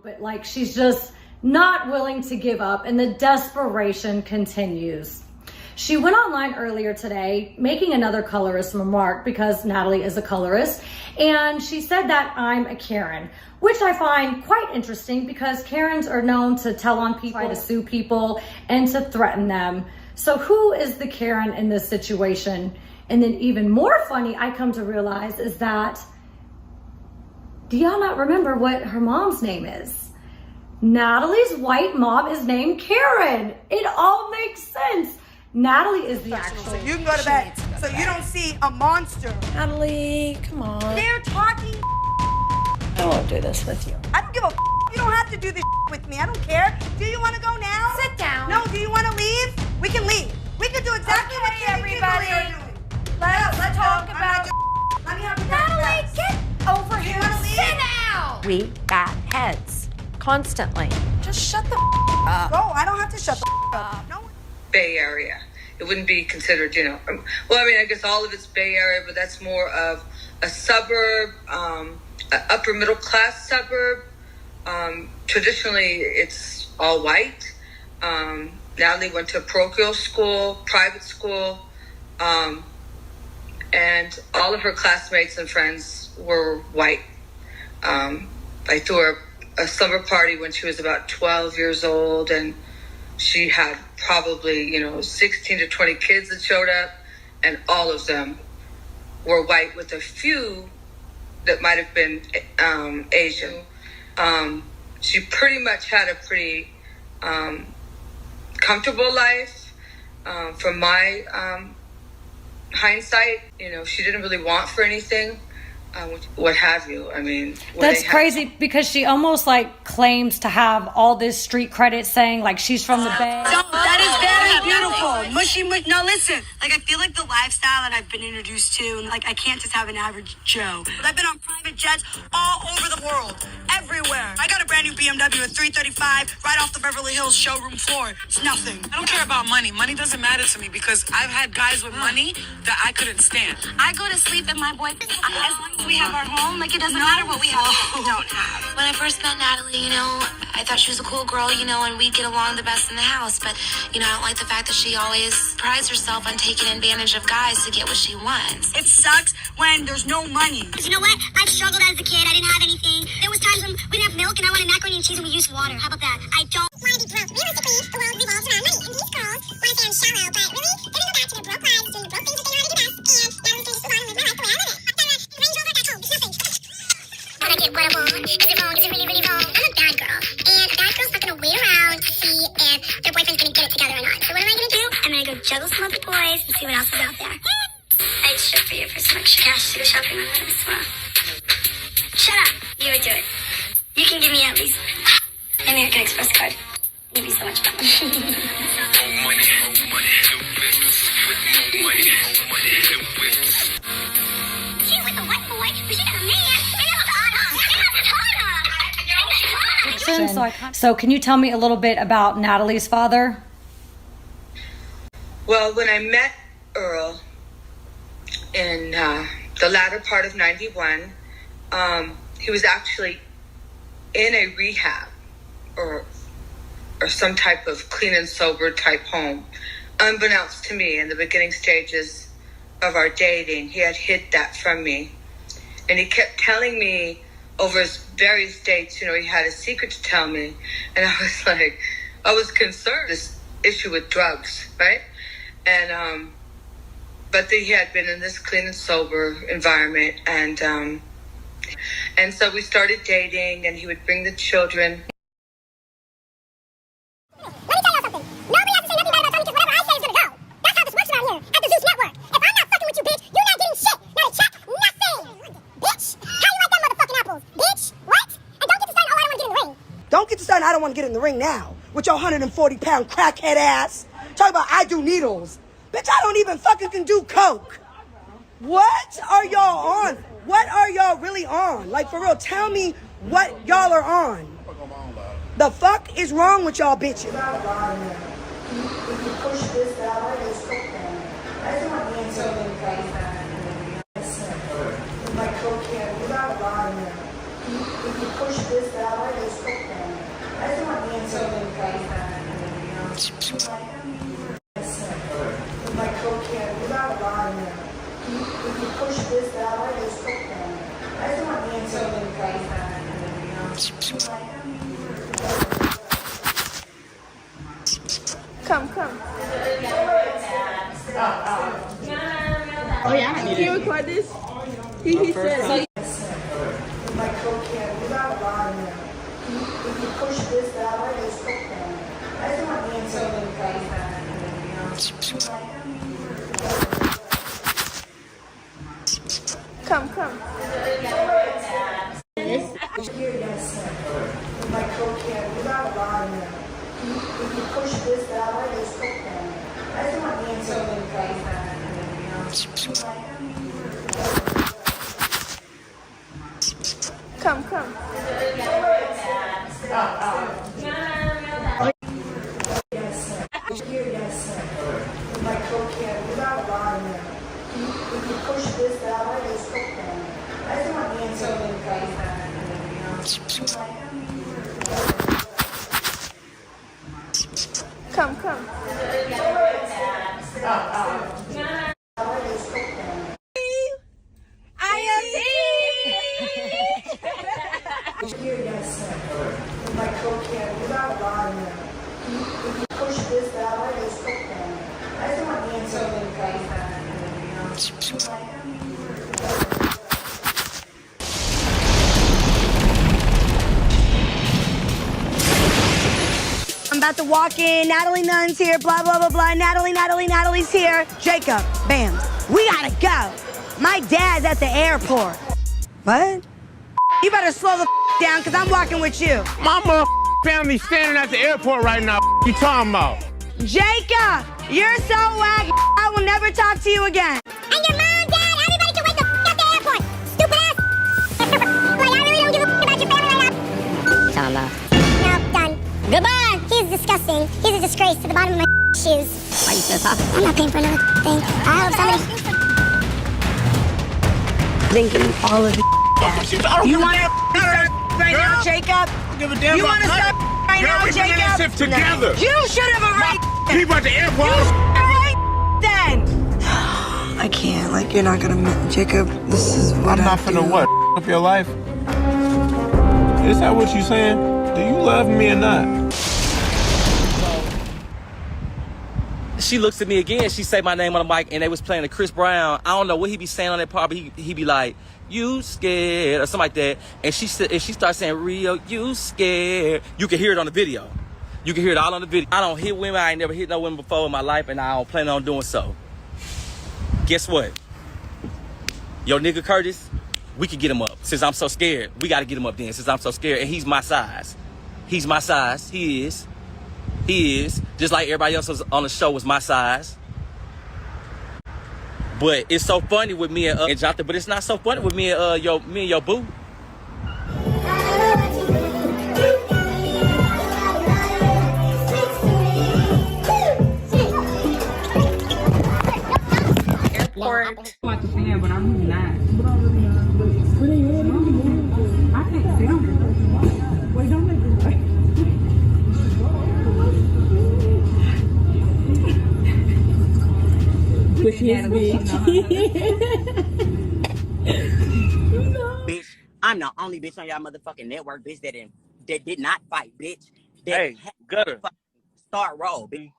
But like, she's just not willing to give up, and the desperation continues. She went online earlier today making another colorist remark, because Natalie is a colorist, and she said that I'm a Karen, which I find quite interesting because Karens are known to tell on people, to sue people, and to threaten them. So who is the Karen in this situation? And then even more funny, I come to realize, is that, do y'all not remember what her mom's name is? Natalie's white mom is named Karen. It all makes sense. Natalie is the actual. So you can go to bed so you don't see a monster. Natalie, come on. They're talking. I won't do this with you. I don't give a You don't have to do this with me. I don't care. Do you want to go now? Sit down. No, do you want to leave? We can leave. We can do exactly what everybody are doing. Let's talk about. Let me have the Natalie, get over here. Sit down. We bat heads constantly. Just shut the up. Go. I don't have to shut the up. No. Bay Area. It wouldn't be considered, well, I mean, I guess all of it's Bay Area, but that's more of a suburb, an upper middle class suburb. Traditionally, it's all white. Natalie went to parochial school, private school, and all of her classmates and friends were white. I threw her a summer party when she was about 12 years old, and she had probably, 16 to 20 kids that showed up, and all of them were white, with a few that might have been Asian. She pretty much had a pretty comfortable life. From my hindsight, she didn't really want for anything. What have you. I mean, that's crazy because she almost like claims to have all this street credit, saying like she's from the Bay. No, that is very beautiful. Mushy. Now listen, I feel like the lifestyle that I've been introduced to, I can't just have an average Joe. I've been on private jets all over the world, everywhere. I got a brand new BMW at 335 right off the Beverly Hills showroom floor. It's nothing. I don't care about money. Money doesn't matter to me because I've had guys with money that I couldn't stand. I go to sleep at my boyfriend. As long as we have our home, it doesn't matter what we have. We don't have. When I first met Natalie, I thought she was a cool girl, and we'd get along the best in the house. But, I don't like the fact that she always prides herself on taking advantage of guys to get what she wants. It sucks when there's no money. You know what? I struggled as a kid. I didn't have anything. There was times when we didn't have milk and I wanted macaroni and cheese and we used water. How about that? I don't want to be broke. Realistically, the world revolves around money. And these girls want to sound shallow, but really, they're going to go back to their broke lives, doing the broke things that they know how to do best. And Natalie's going to just move on and live my life the way I live it. Range Rover, that's home. It's nothing. When I get what I want, is it wrong? Is it really, really wrong? I'm a bad girl. And a bad girl's not going to wait around to see if their boyfriend's going to get it together or not. So what am I going to do? I'm going to go juggle some other boys and see what else is out there. I just ship for you for so much cash to go shopping on as well. can give me at least an American Express card. It'd be so much fun. So can you tell me a little bit about Natalie's father? Well, when I met Earl in the latter part of '91, he was actually in a rehab or some type of clean and sober type home. Unbeknownst to me, in the beginning stages of our dating, he had hid that from me. And he kept telling me over his various dates, you know, he had a secret to tell me. And I was like, I was concerned, this issue with drugs, right? And, but he had been in this clean and sober environment. And so we started dating, and he would bring the children. Let me tell y'all something. Nobody has to say nothing bad about Tony because whatever I say is gonna go. That's how this works around here at the Zeus Network. If I'm not fucking with you, bitch, you're not getting shit. Not a check, nothing. Bitch, how you like them motherfucking apples? Bitch, what? And don't get to starting, oh, I don't want to get in the ring. Don't get to starting, I don't want to get in the ring now. With your 140-pound crackhead ass. Talk about I do needles. Bitch, I don't even fucking can do coke. What are y'all on? What are y'all really on? Like, for real, tell me what y'all are on. The fuck is wrong with y'all bitches? Come. Oh yeah, can you record this? He said. Come. Come. Come. I'm about to walk in. Natalie Nunn's here. Blah, blah, blah, blah. Natalie's here. Jacob, bam. We gotta go. My dad's at the airport. What? You better slow the down, because I'm walking with you. My family standing at the airport right now. You talking about? Jacob, you're so whack. I will never talk to you again. And your mom, dad, everybody can wait the at the airport. Stupid ass. Like, I really don't give a about your family right now. Talking about? No, done. Goodbye. He's disgusting. He's a disgrace to the bottom of my shoes. Why you still talking? I'm not paying for another thing. I hope somebody... Thinking all of the You want to right now, Jacob? You want to stop right now, Jacob? Together. You should have already. People at the airport. You right then. I can't. Like, you're not gonna, Jacob. This is what I'm not finna what? Up your life? Is that what you saying? Do you love me or not? She looks at me again. She say my name on the mic, and they was playing the Chris Brown. I don't know what he be saying on that part, but he be like, "You scared" or something like that. And she starts saying, "Rio, you scared." You can hear it on the video. You can hear it all on the video. I don't hit women. I ain't never hit no women before in my life, and I don't plan on doing so. Guess what? Yo, nigga Curtis, we can get him up. Since I'm so scared, we got to get him up then. Since I'm so scared, and he's my size. He's my size. He is. Just like everybody else was on the show was my size. But it's so funny with me and Jonathan. But it's not so funny with me and your boo. Airport. Like the fan, but I'm really not. I can't film it. Wait, don't make it like. Push his bitch. Bitch, I'm the only bitch on y'all motherfucking network, bitch, that did not fight, bitch. Hey, Gutta. Start roll, bitch.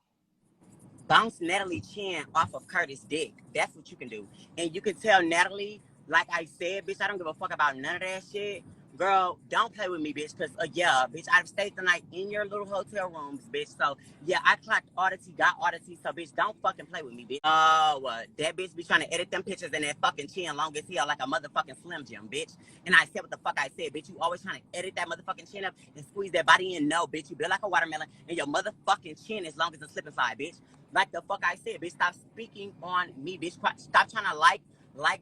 Bounce Natalie chin off of Curtis' dick. That's what you can do. And you can tell Natalie, like I said, bitch, I don't give a fuck about none of that shit. Girl, don't play with me, bitch, because, yeah, bitch, I've stayed the night in your little hotel rooms, bitch. So, yeah, I clocked oddity, got oddity, so, bitch, don't fucking play with me, bitch. That bitch be trying to edit them pictures in that fucking chin long as hell like a motherfucking Slim Jim, bitch. And I said what the fuck I said, bitch. You always trying to edit that motherfucking chin up and squeeze that body in. No, bitch, you build like a watermelon, and your motherfucking chin as long as a slip and slide, bitch. Like the fuck I said, bitch, stop speaking on me, bitch. Stop trying to like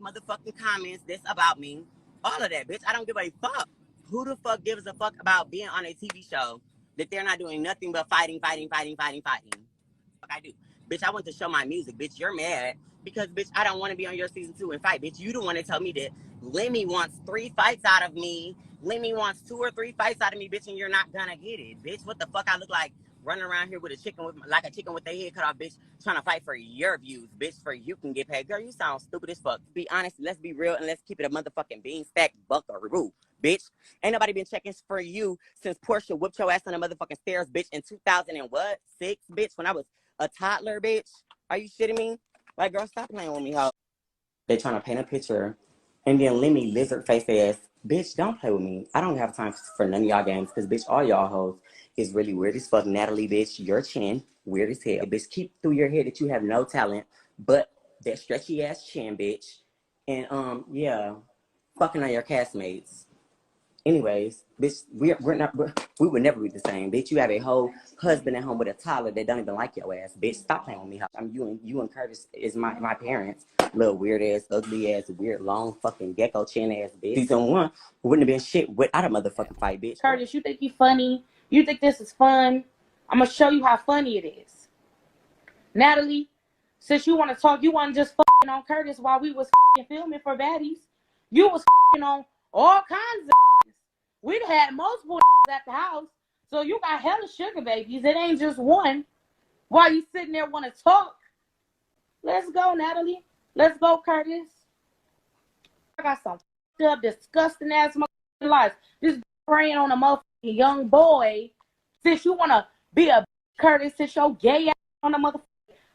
motherfucking comments that's about me. All of that, bitch. I don't give a fuck. Who the fuck gives a fuck about being on a TV show that they're not doing nothing but fighting? Fuck I do. Bitch, I want to show my music. Bitch, you're mad because, bitch, I don't want to be on your season 2 and fight. Bitch, you don't want to tell me that Lemmy wants 3 fights out of me. Lemmy wants 2 or 3 fights out of me, bitch, and you're not gonna get it. Bitch, what the fuck I look like? Running around here with a chicken with their head cut off, bitch, trying to fight for your views, bitch, for you can get paid. Girl, you sound stupid as fuck. Be honest, let's be real, and let's keep it a motherfucking bean stack buckaroo, bitch. Ain't nobody been checking for you since Portia whooped your ass on the motherfucking stairs, bitch, in 2006, bitch, when I was a toddler, bitch. Are you shitting me? Like, girl, stop playing with me, hoe. They trying to paint a picture, and then Lemmy lizard face ass, bitch, don't play with me. I don't have time for none of y'all games, because, bitch, all y'all hoes is really weird as fuck. Natalie, bitch, your chin, weird as hell. Bitch, keep through your head that you have no talent, but that stretchy ass chin, bitch. And, yeah, fucking on your castmates. Anyways, bitch, we would never be the same, bitch. You have a whole husband at home with a toddler that don't even like your ass, bitch. Stop playing with me. You and Curtis is my parents. Little weird ass, ugly ass, weird long fucking gecko chin ass bitch. Season 1 wouldn't have been shit without a motherfucking fight, bitch. Curtis, you think you funny? You think this is fun? I'm gonna show you how funny it is. Natalie, since you want to talk, you want to just fucking on Curtis while we was fucking filming for Baddies. You was fucking on all kinds of we'd had multiple at the house, so you got hella sugar babies. It ain't just one. While you sitting there want to talk, let's go, Natalie. Let's go, Curtis. I got some up, disgusting ass motherfucking lies. This preying on a motherfucking young boy. Since you wanna be a Curtis, since your gay ass on a motherfucking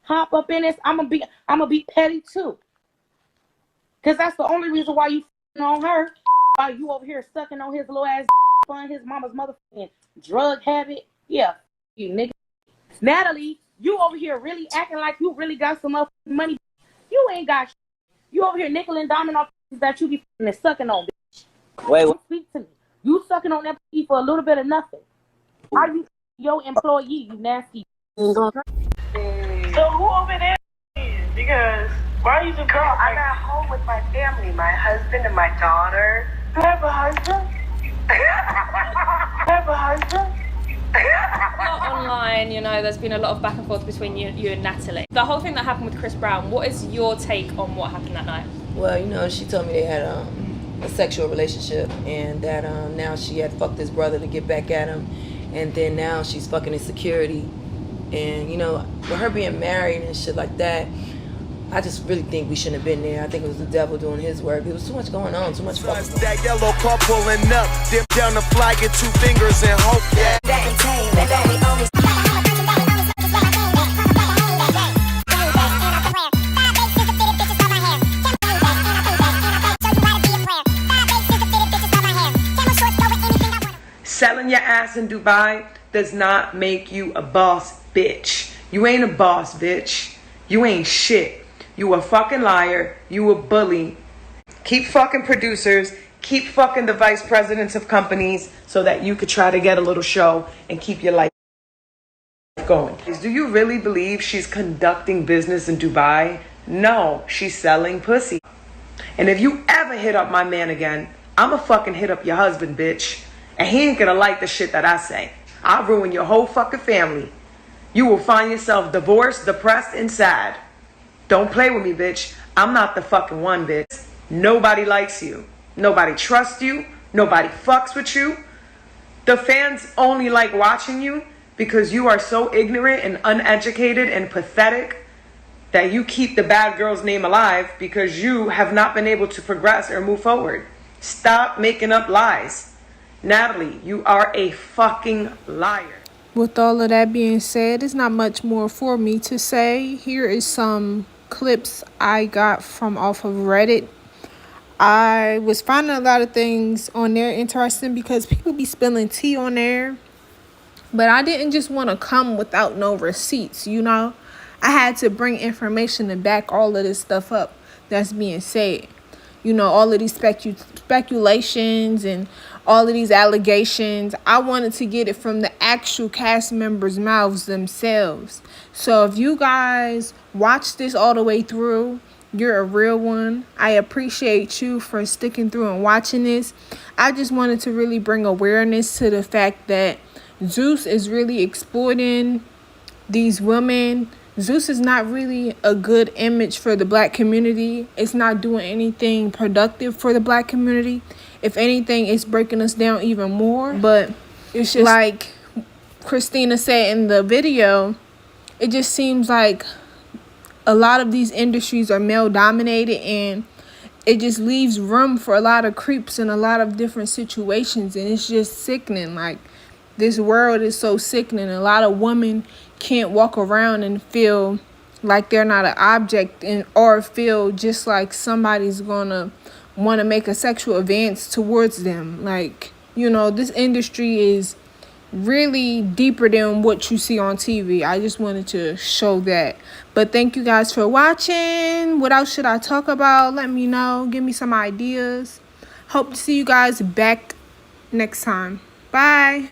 hop up in this, I'm gonna be petty too. Cause that's the only reason why you on her. While you over here sucking on his little ass fun, his mama's motherfucking drug habit. Yeah, you nigga. Natalie, you over here really acting like you really got some motherfucking money. You ain't got shit. You over here nickel and diming off that you be sucking on, bitch. Wait, what? Speak to me. You sucking on that pussy for a little bit of nothing. Are you your employee, you nasty? So who over there is? Because why are you so girl? I'm at home with my family, my husband and my daughter. You have a husband? You have a husband? Online, you know, there's been a lot of back and forth between you and Natalie. The whole thing that happened with Chris Brown, what is your take on what happened that night? Well, you know, she told me they had a sexual relationship, and that now she had fucked his brother to get back at him, and then now she's fucking his security. And, you know, with her being married and shit like that, I just really think we shouldn't have been there. I think it was the devil doing his work. There was too much going on, too much fucking. That yellow car pulling up, dip down the fly, get 2 fingers and hope. Yeah. Selling your ass in Dubai does not make you a boss, bitch. You ain't a boss, bitch. You ain't shit. You a fucking liar. You a bully. Keep fucking producers. keep fucking the vice presidents of companies so that you could try to get a little show and keep your life going. Do you really believe she's conducting business in Dubai? No, she's selling pussy. And if you ever hit up my man again, I'ma fucking hit up your husband, bitch. And he ain't gonna like the shit that I say. I'll ruin your whole fucking family. You will find yourself divorced, depressed, and sad. Don't play with me, bitch. I'm not the fucking one, bitch. Nobody likes you. Nobody trusts you. Nobody fucks with you. The fans only like watching you because you are so ignorant and uneducated and pathetic that you keep the bad girl's name alive because you have not been able to progress or move forward. Stop making up lies. Natalie, you are a fucking liar. With all of that being said, there's not much more for me to say. Here is some clips I got from off of Reddit. I was finding a lot of things on there interesting because people be spilling tea on there. But I didn't just want to come without no receipts, you know. I had to bring information to back all of this stuff up that's being said. You know, all of these speculations and all of these allegations. I wanted to get it from the actual cast members' mouths themselves. So if you guys watch this all the way through, you're a real one. I appreciate you for sticking through and watching this. I just wanted to really bring awareness to the fact that Zeus is really exploiting these women. Zeus is not really a good image for the black community. It's not doing anything productive for the black community. If anything, it's breaking us down even more. But it's just like Christina said in the video, it just seems like a lot of these industries are male dominated, and it just leaves room for a lot of creeps in a lot of different situations. And it's just sickening. Like, this world is so sickening. A lot of women can't walk around and feel like they're not an object, and or feel just like somebody's gonna want to make a sexual advance towards them. Like, you know, this industry is really deeper than what you see on TV. I just wanted to show that. But thank you guys for watching. What else should I talk about? Let me know. Give me some ideas. Hope to see you guys back next time. Bye.